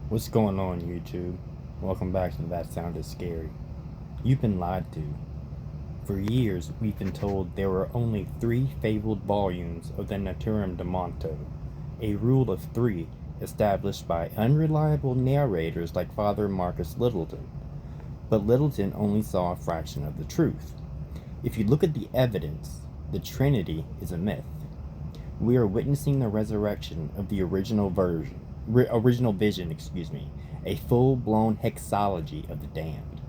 What's going on, YouTube? Welcome back to That Sounded Scary. You've been lied to. For years, we've been told there were only 3 fabled volumes of the Naturam de Monto, a rule of 3 established by unreliable narrators like Father Marcus Littleton. But Littleton only saw a fraction of the truth. If you look at the evidence, the Trinity is a myth. We are witnessing the resurrection of the original vision, a full-blown hexology of the damned.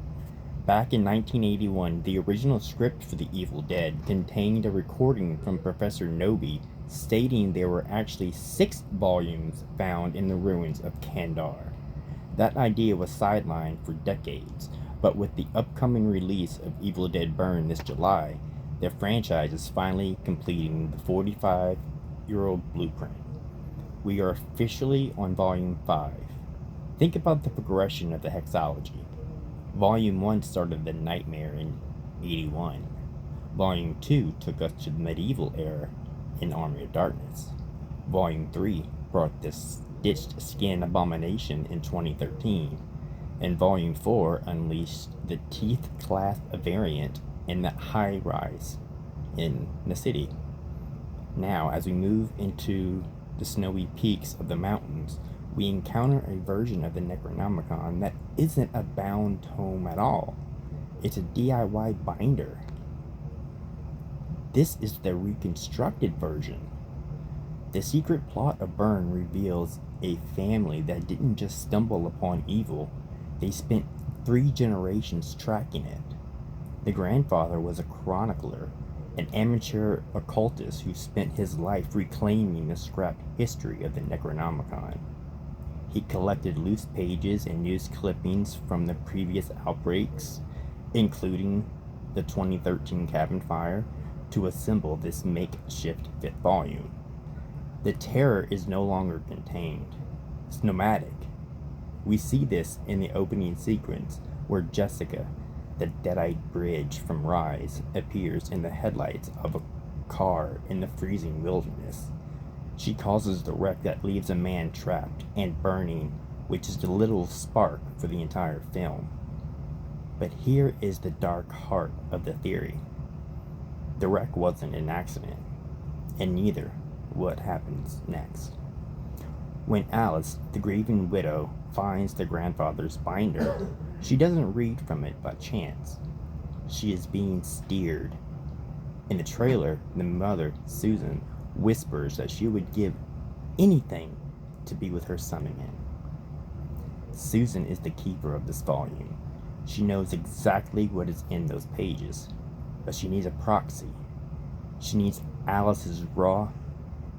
Back in 1981, the original script for The Evil Dead contained a recording from Professor Noby stating there were actually 6 volumes found in the ruins of Kandar. That idea was sidelined for decades, but with the upcoming release of Evil Dead Burn this July, the franchise is finally completing the 45-year-old blueprint. We are officially on Volume 5. Think about the progression of the Hexology. Volume 1 started the nightmare in 81. Volume 2 took us to the medieval era in Army of Darkness. Volume 3 brought the stitched skin abomination in 2013. And Volume 4 unleashed the teeth clasp variant in that high rise in the city. Now, as we move into the snowy peaks of the mountains, we encounter a version of the Necronomicon that isn't a bound tome at all. It's a DIY binder. This is the reconstructed version. The secret plot of Burn reveals a family that didn't just stumble upon evil, they spent 3 generations tracking it. The grandfather was a chronicler, an amateur occultist who spent his life reclaiming the scrapped history of the Necronomicon. He collected loose pages and news clippings from the previous outbreaks, including the 2013 cabin fire, to assemble this makeshift 5th volume. The terror is no longer contained. It's nomadic. We see this in the opening sequence where Jessica, the dead-eyed bridge from Rise, appears in the headlights of a car in the freezing wilderness. She causes the wreck that leaves a man trapped and burning, which is the little spark for the entire film. But here is the dark heart of the theory. The wreck wasn't an accident, and neither what happens next. When Alice, the grieving widow, finds the grandfather's binder, she doesn't read from it by chance. She is being steered. In the trailer, the mother, Susan, whispers that she would give anything to be with her son again. Susan is the keeper of this volume. She knows exactly what is in those pages, but she needs a proxy. She needs Alice's raw,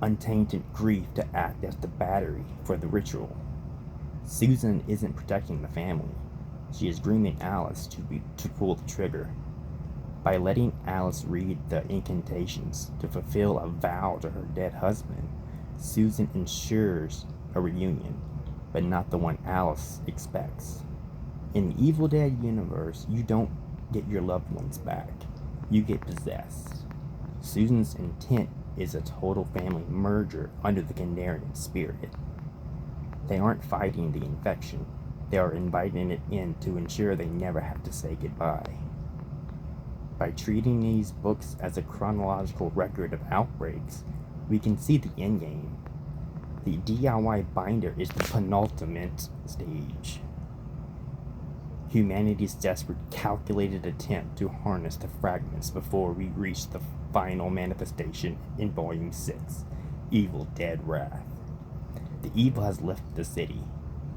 untainted grief to act as the battery for the ritual. Susan isn't protecting the family. She is grooming Alice to pull the trigger. By letting Alice read the incantations to fulfill a vow to her dead husband, Susan ensures a reunion, but not the one Alice expects. In the Evil Dead universe, you don't get your loved ones back. You get possessed. Susan's intent is a total family merger under the Kandarian spirit. They aren't fighting the infection. They are inviting it in to ensure they never have to say goodbye. By treating these books as a chronological record of outbreaks, we can see the endgame. The DIY binder is the penultimate stage. Humanity's desperate, calculated attempt to harness the fragments before we reach the final manifestation in Volume 6, Evil Dead Wrath. The evil has left the city.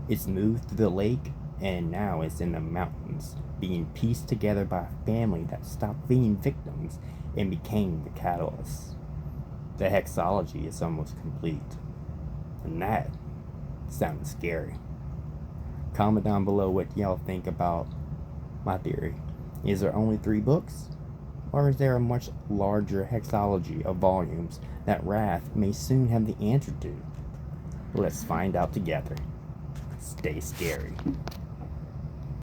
It's moved through the lake, and now it's in the mountains, being pieced together by a family that stopped being victims and became the catalyst. The hexology is almost complete. And that sounded scary. Comment down below what y'all think about my theory. Is there only 3 books? Or is there a much larger hexology of volumes that Wrath may soon have the answer to? Let's find out together. Stay scary.